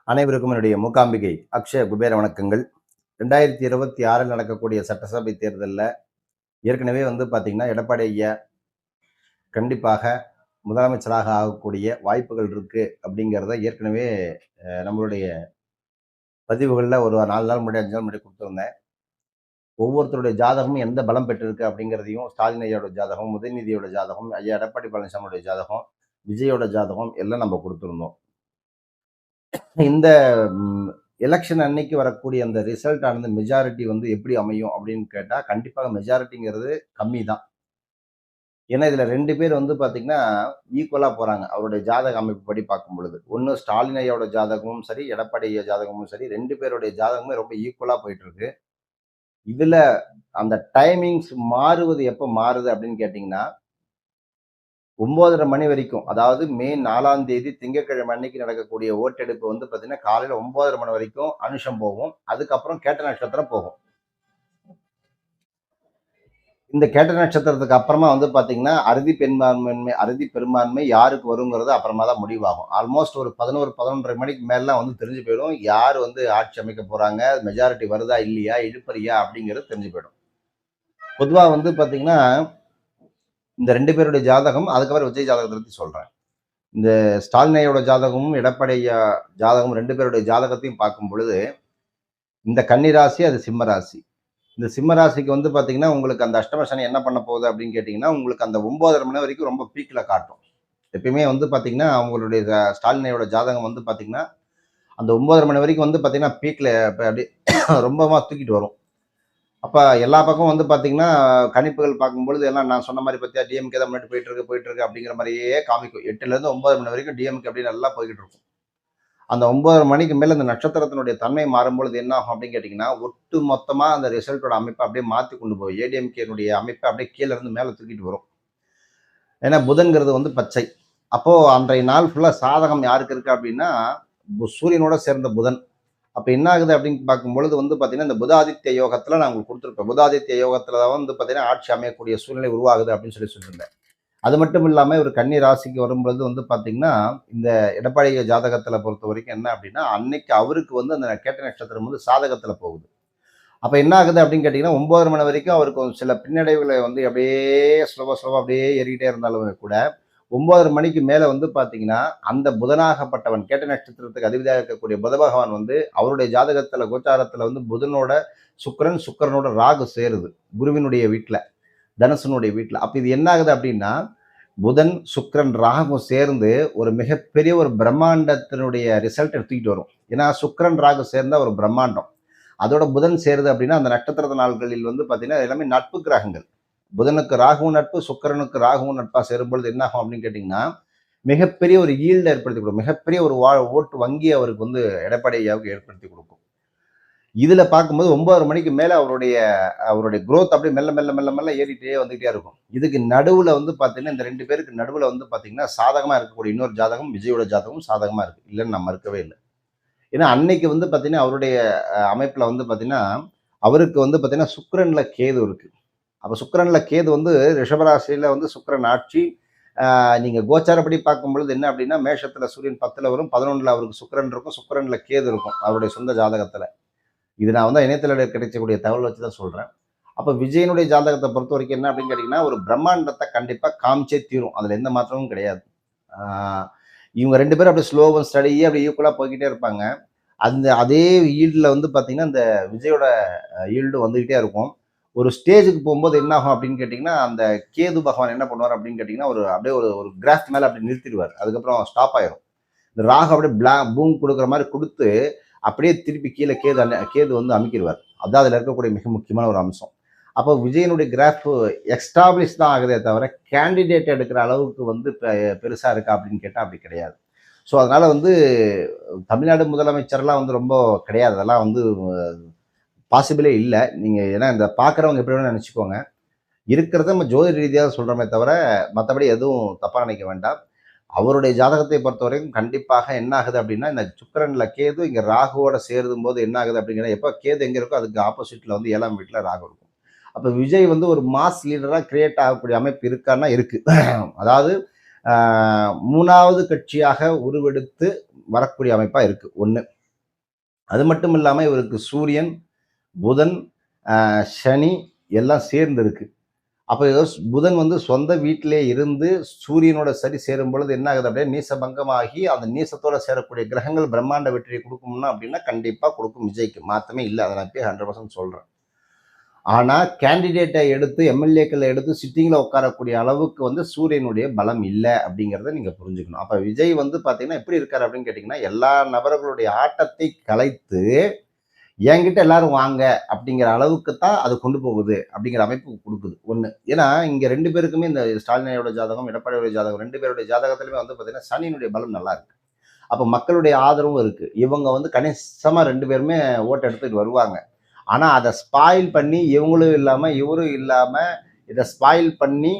அனைவருக்கும் என்னுடைய மூகாம்பிகை அக்ஷய குபேர வணக்கங்கள். 2026 நடக்கக்கூடிய சட்டசபை தேர்தலில் ஏற்கனவே பார்த்தீங்கன்னா எடப்பாடி ஐயா கண்டிப்பாக முதலமைச்சராக ஆகக்கூடிய வாய்ப்புகள் இருக்கு அப்படிங்கிறத ஏற்கனவே நம்மளுடைய பதிவுகளில் ஒரு 4 நாள் முன்னாடி 5 நாள் முன்னாடி கொடுத்துருந்தேன். ஒவ்வொருத்தருடைய ஜாதகமும் எந்த பலம் பெற்றிருக்கு அப்படிங்கிறதையும் ஸ்டாலின் ஐயாவோட ஜாதகம், உதயநிதியோட ஜாதகம், ஐயா எடப்பாடி பழனிசாமியோட ஜாதகம், விஜயோட ஜாதகம் எல்லாம் நம்ம கொடுத்துருந்தோம். இந்த எலெக்ஷன் அன்னைக்கு வரக்கூடிய அந்த ரிசல்ட் ஆனது மெஜாரிட்டி எப்படி அமையும் அப்படின்னு கேட்டால் கண்டிப்பாக மெஜாரிட்டிங்கிறது கம்மி தான். ஏன்னா இதில் 2 பேர் பார்த்தீங்கன்னா ஈக்குவலாக போகிறாங்க. அவருடைய ஜாதக அமைப்பு படி பார்க்கும் பொழுது ஒன்று ஸ்டாலின் ஐயாவோட ஜாதகமும் சரி, எடப்பாடி ஐயா ஜாதகமும் சரி, 2 பேருடைய ஜாதகமும் ரொம்ப ஈக்குவலாக போயிட்டு இருக்கு. இதில் அந்த டைமிங்ஸ் மாறுவது எப்போ மாறுது அப்படின்னு கேட்டிங்கன்னா 9:30 மணி வரைக்கும், அதாவது மே 4ஆம் தேதி திங்கட்கிழமை அன்னைக்கு நடக்கக்கூடிய ஓட்டெடுப்பு பார்த்தீங்கன்னா காலையில் 9:30 மணி வரைக்கும் அனுஷம் போகும். அதுக்கப்புறம் கேட்ட நட்சத்திரம் போகும். இந்த கேட்ட நட்சத்திரத்துக்கு அப்புறமா பார்த்தீங்கன்னா அறுதி பெரும்பான்மை யாருக்கு வருங்கிறது அப்புறமா தான் முடிவாகும். ஆல்மோஸ்ட் ஒரு 11-11:30 மணிக்கு மேலாம் தெரிஞ்சு போயிடும். யார் ஆட்சி அமைக்க போறாங்க, மெஜாரிட்டி வருதா இல்லையா, இழுப்பறியா அப்படிங்கிறது தெரிஞ்சு போயிடும். பொதுவாக பார்த்தீங்கன்னா இந்த 2 பேருடைய ஜாதகம், அதுக்கப்புறம் விஜய் ஜாதகத்தை பற்றி சொல்றேன். இந்த ஸ்டாலின் ஐயோட ஜாதகமும் எடப்பாடி ஐயா ஜாதகமும் 2 பேருடைய ஜாதகத்தையும் பார்க்கும் பொழுது இந்த கன்னிராசி, அது சிம்ம ராசி. இந்த சிம்ம ராசிக்கு பார்த்தீங்கன்னா உங்களுக்கு அந்த அஷ்டம சனி என்ன பண்ண போகுது அப்படின்னு கேட்டிங்கன்னா உங்களுக்கு அந்த 9:30 மணி வரைக்கும் ரொம்ப பீக்கில் காட்டும். எப்பயுமே பார்த்தீங்கன்னா அவங்களுடைய ஸ்டாலின் ஐயோட ஜாதகம் பார்த்தீங்கன்னா அந்த 9:30 மணி வரைக்கும் பார்த்தீங்கன்னா பீக்கில் அப்படி ரொம்பமா தூக்கிட்டு வரும். அப்போ எல்லா பக்கம் பார்த்தீங்கன்னா கணிப்புகள் பார்க்கும்பொழுது எல்லாம் நான் சொன்ன மாதிரி பற்றியா டிஎம்கே தான் முன்னாடி போயிட்டு இருக்கு அப்படிங்கிற மாதிரியே காமிக்கும். 8லேருந்து 9 மணி வரைக்கும் டிஎம்கே அப்படி நல்லா போய்கிட்டு இருக்கும். அந்த 9 மணிக்கு மேலே அந்த நட்சத்திரத்தினுடைய தன்மை மாறும்பொழுது என்ன ஆகும் அப்படின்னு கேட்டிங்கன்னா ஒட்டு மொத்தமாக அந்த ரிசல்ட்டோட அமைப்பை அப்படியே மாற்றி கொண்டு போகும். ஏடிஎம்கேனுடைய அமைப்பை அப்படியே கீழே இருந்து மேலே தூக்கிட்டு வரும். ஏன்னா புதன்கிறது பச்சை. அப்போது அன்றைய நாள் ஃபுல்லாக சாதகம் யாருக்கு இருக்கு அப்படின்னா சூரியனோட சேர்ந்த புதன். அப்போ என்ன ஆகுது அப்படின்னு பார்க்கும்பொழுது பார்த்தீங்கன்னா இந்த புதாதித்ய யோகத்தில் நான் உங்களுக்கு கொடுத்துருப்பேன். புதாதித்ய யோகத்தில் தான் பார்த்தீங்கன்னா ஆட்சி அமையக்கூடிய சூழ்நிலை உருவாகுது அப்படின்னு சொல்லியிருந்தேன். அது மட்டும் இல்லாமல் ஒரு கன்னி ராசிக்கு வரும்பொழுது பார்த்தீங்கன்னா இந்த எடப்பாடி ஜாதகத்தில் பொறுத்த வரைக்கும் என்ன அப்படின்னா அன்னைக்கு அவருக்கு அந்த கேட்ட நட்சத்திரம் சாதகத்தில் போகுது. அப்போ என்ன ஆகுது அப்படின்னு கேட்டிங்கன்னா 9 மணி வரைக்கும் அவருக்கு சில பின்னடைவுகளை அப்படியே ஸ்லோவாக அப்படியே ஏறிக்கிட்டே இருந்தாலும் கூட 9 மணிக்கு மேலே பார்த்தீங்கன்னா அந்த புதனாகப்பட்டவன் கேட்ட நட்சத்திரத்துக்கு அதிபதியாக இருக்கக்கூடிய புத பகவான் அவருடைய ஜாதகத்தில் கோச்சாரத்தில் புதனோட சுக்கிரனோட ராகு சேருது குருவினுடைய வீட்டில், தனுசனுடைய வீட்டில். அப்போ இது என்ன ஆகுது அப்படின்னா புதன் சுக்கிரன் ராகு சேர்ந்து ஒரு மிகப்பெரிய ஒரு பிரம்மாண்டத்தினுடைய ரிசல்ட் எடுத்துக்கிட்டு வரும். ஏன்னா சுக்கிரன் ராகு சேர்ந்த ஒரு பிரம்மாண்டம். அதோட புதன் சேருது அப்படின்னா அந்த நட்சத்திர நாள்களில் பார்த்தீங்கன்னா எல்லாமே நட்பு கிரகங்கள். புதனுக்கு ராகுவும் நட்பு, சுக்கிரனுக்கு ராகுவும் நட்பாக சேரும்பொழுது என்ன ஆகும் அப்படின்னு கேட்டிங்கன்னா மிகப்பெரிய ஒரு ஈல்டை ஏற்படுத்தி கொடுக்கும். மிகப்பெரிய ஒரு ஓட்டு வங்கி அவருக்கு எடப்பாடி ஐயாவுக்கு ஏற்படுத்தி கொடுக்கும். இதில் பார்க்கும்போது 9 மணிக்கு மேலே அவருடைய குரோத் அப்படியே மெல்ல மெல்ல மெல்ல மெல்ல ஏறிட்டே வந்துகிட்டே இருக்கும். இதுக்கு நடுவில் பார்த்தீங்கன்னா இந்த 2 பேருக்கு நடுவில் பார்த்தீங்கன்னா சாதகமாக இருக்கக்கூடிய இன்னொரு ஜாதகம் விஜயோட ஜாதகம் சாதகமாக இருக்குது. இல்லைன்னு நான் மறுக்கவே இல்லை. ஏன்னா அன்னைக்கு பார்த்தீங்கன்னா அவருடைய அமைப்பில் பார்த்தீங்கன்னா அவருக்கு பார்த்தீங்கன்னா சுக்கிரனில் கேது இருக்குது. அப்போ சுக்கிரனில் கேது ரிஷபராசியில் சுக்கிரன் ஆட்சி. நீங்கள் கோச்சாரப்படி பார்க்கும் பொழுது என்ன அப்படின்னா மேஷத்தில் சூரியன் 10ல் வரும், 11ல் அவருக்கு சுக்கிரன் இருக்கும், சுக்கிரனில் கேது இருக்கும் அவருடைய சொந்த ஜாதகத்தில். இது நான் இணையத்தில் கிடைக்கக்கூடிய தகவல் வச்சு தான் சொல்கிறேன். அப்போ விஜயனுடைய ஜாதகத்தை பொறுத்த வரைக்கும் என்ன அப்படின்னு கேட்டிங்கன்னா ஒரு பிரம்மாண்டத்தை கண்டிப்பாக காமிச்சே தீரும். அதில் எந்த மாற்றமும் கிடையாது. இவங்க 2 பேரும் அப்படியே ஸ்லோ அண்ட் ஸ்டடியே அப்படி ஈக்குவலாக போய்கிட்டே இருப்பாங்க. அதே ஈல்டில் பார்த்தீங்கன்னா இந்த விஜயோட ஈல்டு வந்துக்கிட்டே இருக்கும். ஒரு ஸ்டேஜுக்கு போகும்போது என்ன ஆகும் அப்படின்னு கேட்டிங்கன்னா அந்த கேது பகவான் என்ன பண்ணுவார் அப்படின்னு கேட்டிங்கன்னா அப்படியே ஒரு கிராஃப் மேலே அப்படி நிறுத்திடுவார். அதுக்கப்புறம் ஸ்டாப் ஆயிரும். இந்த ராகு அப்படியே பூம் கொடுக்குற மாதிரி கொடுத்து அப்படியே திருப்பி கீழே கேது அமைக்கிடுவார். அதுதான் அதில் இருக்கக்கூடிய மிக முக்கியமான ஒரு அம்சம். அப்போ விஜயனுடைய கிராஃப் எக்ஸ்டாப்ளிஷ் தான் ஆகுதே தவிர கேண்டிடேட் எடுக்கிற அளவுக்கு பெருசாக இருக்கா அப்படின்னு கேட்டால் அப்படி கிடையாது. ஸோ அதனால் தமிழ்நாடு முதலமைச்சர்லாம் ரொம்ப கிடையாது. அதெல்லாம் பாசிபிளே இல்லை. நீங்கள் ஏன்னா இந்த பார்க்குறவங்க எப்படி வேணும்னு நினச்சிக்கோங்க. இருக்கிறத நம்ம ஜோதிட ரீதியாக சொல்கிறோமே தவிர மற்றபடி எதுவும் தப்பாக நினைக்க வேண்டாம். அவருடைய ஜாதகத்தை பொறுத்த வரைக்கும் கண்டிப்பாக என்ன ஆகுது அப்படின்னா இந்த சுக்கிரனில் கேது இங்கே ராகுவோட சேரும் போது என்ன ஆகுது அப்படிங்கிற எப்போ கேது எங்கே இருக்கோ அதுக்கு ஆப்போசிட்டில் 7ஆம் வீட்டில் ராகு இருக்கும். அப்போ விஜய் ஒரு மாஸ் லீடராக கிரியேட் ஆகக்கூடிய அமைப்பு இருக்கான்னா இருக்குது. அதாவது மூணாவது கட்சியாக உருவெடுத்து வரக்கூடிய அமைப்பா இருக்கு ஒண்ணு. அது மட்டும் இல்லாம இவருக்கு சூரியன், புதன், சனி எல்லாம் சேர்ந்து இருக்கு. அப்ப புதன் வந்து சொந்த வீட்டிலே இருந்து சூரியனோட சரி சேரும் பொழுது என்ன ஆகுது அப்படியே நீசபங்கமாகி அந்த நீசத்தோட சேரக்கூடிய கிரகங்கள் பிரம்மாண்ட வெற்றியை கொடுக்கும்னா அப்படின்னா கண்டிப்பா கொடுக்கும் விஜய்க்கு. மாத்தமே இல்லை. அதை நான் இப்பயே 100% சொல்றேன். ஆனா கேண்டிடேட்டை எடுத்து எம்எல்ஏக்களை எடுத்து சிட்டிங்ல உட்காரக்கூடிய அளவுக்கு வந்து சூரியனுடைய பலம் இல்லை அப்படிங்கிறத நீங்க புரிஞ்சுக்கணும். அப்ப விஜய் வந்து பாத்தீங்கன்னா எப்படி இருக்காரு அப்படின்னு கேட்டீங்கன்னா எல்லா நபர்களுடைய ஆட்டத்தை கலைத்து என்கிட்ட எல்லாரும் வாங்க அப்படிங்கிற அளவுக்கு தான் அது கொண்டு போகுது அப்படிங்கிற அமைப்பு கொடுக்குது ஒண்ணு. ஏன்னா இங்க ரெண்டு பேருக்குமே இந்த ஸ்டாலினோட ஜாதகம், எடப்பாடியோட ஜாதகம் ரெண்டு பேருடைய ஜாதகத்திலுமே வந்து பாத்தீங்கன்னா சனியினுடைய பலம் நல்லா இருக்கு. அப்ப மக்களுடைய ஆதரவும் இருக்கு. இவங்க வந்து கணிசமா ரெண்டு பேருமே ஓட்டு எடுத்துட்டு வருவாங்க. ஆனா அதை ஸ்பாயில் பண்ணி இவங்களும் இல்லாம இவரும் இல்லாம இதை ஸ்பாயில் பண்ணி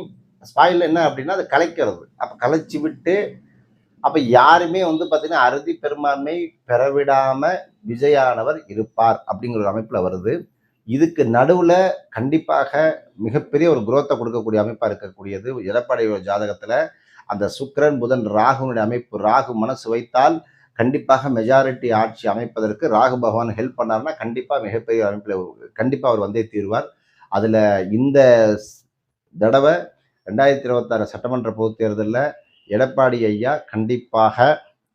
ஸ்பாயில் என்ன அப்படின்னா அதை கலைக்கிறது. அப்ப கலைச்சு விட்டு அப்ப யாருமே வந்து பாத்தீங்கன்னா அறுதி பெரும்பான்மை பெறவிடாம விஜயானவர் இருப்பார் அப்படிங்கிற ஒரு அமைப்புல வருது. இதுக்கு நடுவுல கண்டிப்பாக மிகப்பெரிய ஒரு குரோத்தை கொடுக்கக்கூடிய அமைப்பா இருக்கக்கூடியது எடப்பாடியோட ஜாதகத்துல அந்த சுக்கிரன் புதன் ராகுனுடைய அமைப்பு. ராகு மனசு வைத்தால் கண்டிப்பாக மெஜாரிட்டி ஆட்சி அமைப்பதற்கு ராகு பகவான் ஹெல்ப் பண்ணாருன்னா கண்டிப்பா மிகப்பெரிய அமைப்புல கண்டிப்பா அவர் வந்தே தீர்வார். அதுல இந்த தடவை 2026 சட்டமன்ற பொதுத் தேர்தலில் எடப்பாடி ஐயா கண்டிப்பாக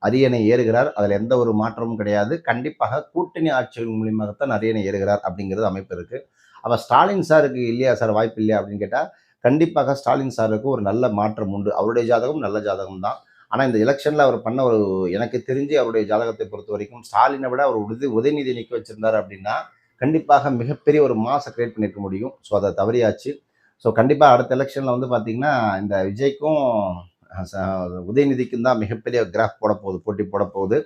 அரியணை ஏறுகிறார். அதில் எந்த ஒரு மாற்றமும் கிடையாது. கண்டிப்பாக கூட்டணி ஆட்சிகள் மூலியமாகத்தான் அரியணை ஏறுகிறார் அப்படிங்கிறது அமைப்பு இருக்கு. அப்ப ஸ்டாலின் சாருக்கு இல்லையா சார் வாய்ப்பு இல்லையா அப்படின்னு கேட்டா கண்டிப்பாக ஸ்டாலின் சாருக்கு ஒரு நல்ல மாற்றம் உண்டு. அவருடைய ஜாதகம் நல்ல ஜாதகம் தான். ஆனா இந்த எலெக்ஷன்ல அவர் பண்ண ஒரு எனக்கு தெரிஞ்சு அவருடைய ஜாதகத்தை பொறுத்த வரைக்கும் ஸ்டாலினை விட அவர் உதயநிதி நிற்க வச்சிருந்தாரு அப்படின்னா கண்டிப்பாக மிகப்பெரிய ஒரு மாசை கிரியேட் பண்ணிருக்க முடியும். ஸோ அதை தவறியாச்சு. ஸோ கண்டிப்பாக அடுத்த எலெக்ஷனில் வந்து பார்த்தீங்கன்னா இந்த விஜய்க்கும் உதயநிதிக்கும் தான் மிகப்பெரிய கிராஃப் போட போகுது, போட்டி போட போகுது.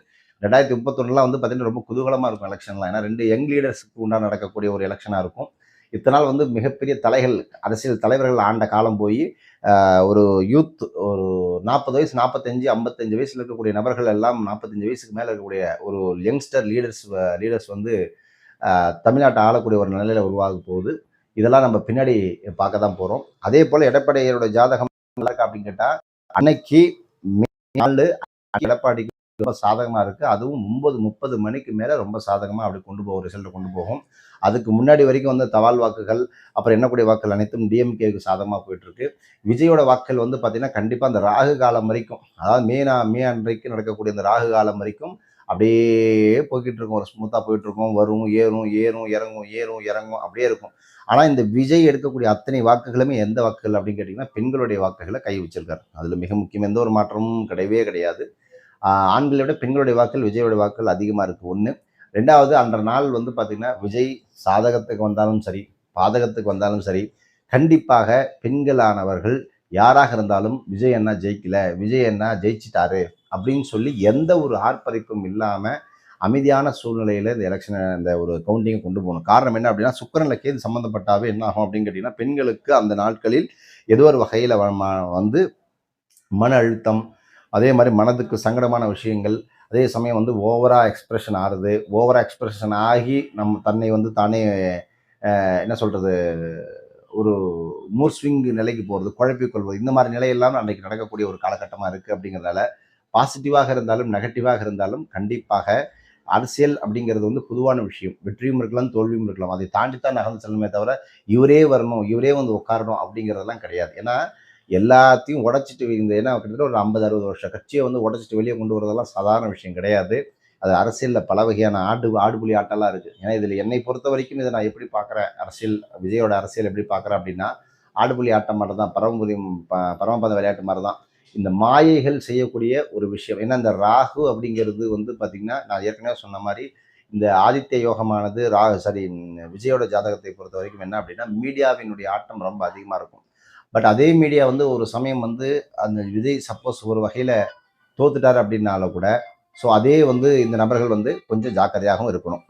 2031 வந்து பார்த்தீங்கன்னா ரொம்ப குதூகலமாக இருக்கும் எலெக்ஷன்லாம். ஏன்னா ரெண்டு யங் லீடர்ஸுக்கு உண்டான நடக்கக்கூடிய ஒரு எலெக்ஷனாக இருக்கும். இத்தனை நாள் வந்து மிகப்பெரிய தலைகள் அரசியல் தலைவர்கள் ஆண்ட காலம் போய் ஒரு யூத் ஒரு 40 வயசு 45 55 வயசுல இருக்கக்கூடிய நபர்கள் எல்லாம் 45 வயசுக்கு மேலே இருக்கக்கூடிய ஒரு யங்ஸ்டர் லீடர்ஸ் வந்து தமிழ்நாட்டை ஆளக்கூடிய ஒரு நிலையில உருவாக போகுது. இதெல்லாம் நம்ம பின்னாடி பார்க்க தான் போறோம். அதே போல எடப்பாடியோட ஜாதகம் நல்லா இருக்கா அப்படின்னு கேட்டா அன்னைக்கு நாலு எடப்பாடிக்கு ரொம்ப சாதகமா இருக்கு. அதுவும் 9:30 மணிக்கு மேல ரொம்ப சாதகமா அப்படி கொண்டு போகும், ரிசல்ட் கொண்டு போகும். அதுக்கு முன்னாடி வரைக்கும் வந்து தபால் வாக்குகள் அப்புறம் எண்ணக்கூடிய வாக்குகள் அனைத்தும் டிஎம்கேக்கு சாதகமா போயிட்டு இருக்கு. விஜயோட வாக்குகள் வந்து பாத்தீங்கன்னா கண்டிப்பா அந்த ராகு காலம் வரைக்கும், அதாவது மே அன்றைக்கு நடக்கக்கூடிய இந்த ராகு காலம் வரைக்கும் அப்படியே போய்கிட்டு இருக்கும். ஒரு ஸ்மூத்தா போயிட்டு இருக்கும். வரும், ஏறும், ஏறும், இறங்கும், ஏறும், இறங்கும் அப்படியே இருக்கும். ஆனா இந்த விஜய் எடுக்கக்கூடிய அத்தனை வாக்குகளுமே எந்த வாக்குகள் அப்படின்னு கேட்டீங்கன்னா பெண்களுடைய வாக்குகளை கை வச்சிருக்காரு. அதுல மிக முக்கியம் எந்த ஒரு மாற்றமும் கிடையவே கிடையாது. ஆண்களை விட பெண்களுடைய வாக்குகள் விஜயோட வாக்குகள் அதிகமா இருக்கு ஒண்ணு. ரெண்டாவது அன்ற நாள் வந்து பாத்தீங்கன்னா விஜய் சாதகத்துக்கு வந்தாலும் சரி பாதகத்துக்கு வந்தாலும் சரி கண்டிப்பாக பெண்களானவர்கள் யாராக இருந்தாலும் விஜய் அண்ணா ஜெயிக்கல, விஜய் அண்ணா ஜெயிச்சிட்டாரு அப்படின்னு சொல்லி எந்த ஒரு ஆர்ப்பரிப்பும் இல்லாம அமைதியான சூழ்நிலையில இந்த எலெக்ஷனை இந்த ஒரு கவுண்டிங்கை கொண்டு போகணும். காரணம் என்ன அப்படின்னா சுக்கிரன்ல கேது சம்பந்தப்பட்டாவே என்ன ஆகும் அப்படின்னு கேட்டீங்கன்னா பெண்களுக்கு அந்த நாட்களில் ஏதோ ஒரு வகையில வந்து மன அழுத்தம், அதே மாதிரி மனதுக்கு சங்கடமான விஷயங்கள், அதே சமயம் வந்து ஓவரா எக்ஸ்பிரஷன் ஆறுது. ஓவரா எக்ஸ்பிரஷன் ஆகி நம்ம தன்னை வந்து தானே என்ன சொல்றது ஒரு மூர் ஸ்விங் நிலைக்கு போகிறது, குழப்பிக் கொள்வது, இந்த மாதிரி நிலையெல்லாம் அன்றைக்கு நடக்கக்கூடிய ஒரு காலகட்டமாக இருக்குது. அப்படிங்கிறதால பாசிட்டிவாக இருந்தாலும் நெகட்டிவாக இருந்தாலும் கண்டிப்பாக அரசியல் அப்படிங்கிறது வந்து பொதுவான விஷயம். வெற்றியும் இருக்கலாம், தோல்வியும் இருக்கலாம். அதை தாண்டித்தான் நகர்ந்து செல்லணுமே தவிர இவரே வரணும், இவரே வந்து உட்காரணும் அப்படிங்கிறதெல்லாம் கிடையாது. ஏன்னா எல்லாத்தையும் உடைச்சிட்டு இந்த ஏன்னா கிட்டத்தட்ட ஒரு 50-60 வருஷ கட்சியை வந்து உடைச்சிட்டு வெளியே கொண்டு வரதெல்லாம் சாதாரண விஷயம் கிடையாது. அது அரசியலில் பல வகையான ஆடுபுலி ஆட்டெல்லாம் இருக்குது. ஏன்னா இதில் என்னை பொறுத்த வரைக்கும் இதை நான் எப்படி பார்க்குறேன், அரசியல் விஜயோட அரசியல் எப்படி பார்க்குறேன் அப்படின்னா ஆடுபுலி ஆட்டம் மாதிரி தான், பரமபத விளையாட்டு மாதிரி தான். இந்த மாயைகள் செய்யக்கூடிய ஒரு விஷயம். ஏன்னா இந்த ராகு அப்படிங்கிறது வந்து பார்த்திங்கன்னா நான் ஏற்கனவே சொன்ன மாதிரி இந்த ஆதித்ய யோகமானது விஜயோட ஜாதகத்தை பொறுத்த வரைக்கும் என்ன அப்படின்னா மீடியாவினுடைய ஆட்டம் ரொம்ப அதிகமாக இருக்கும். பட் அதே மீடியா வந்து ஒரு சமயம் வந்து அந்த விஜய் சப்போஸ் ஒரு வகையில் தோத்துட்டார் அப்படின்னால கூட ஸோ அதே வந்து இந்த நபர்கள் வந்து கொஞ்சம் ஜாக்கிரதையாகவும் இருக்கணும்.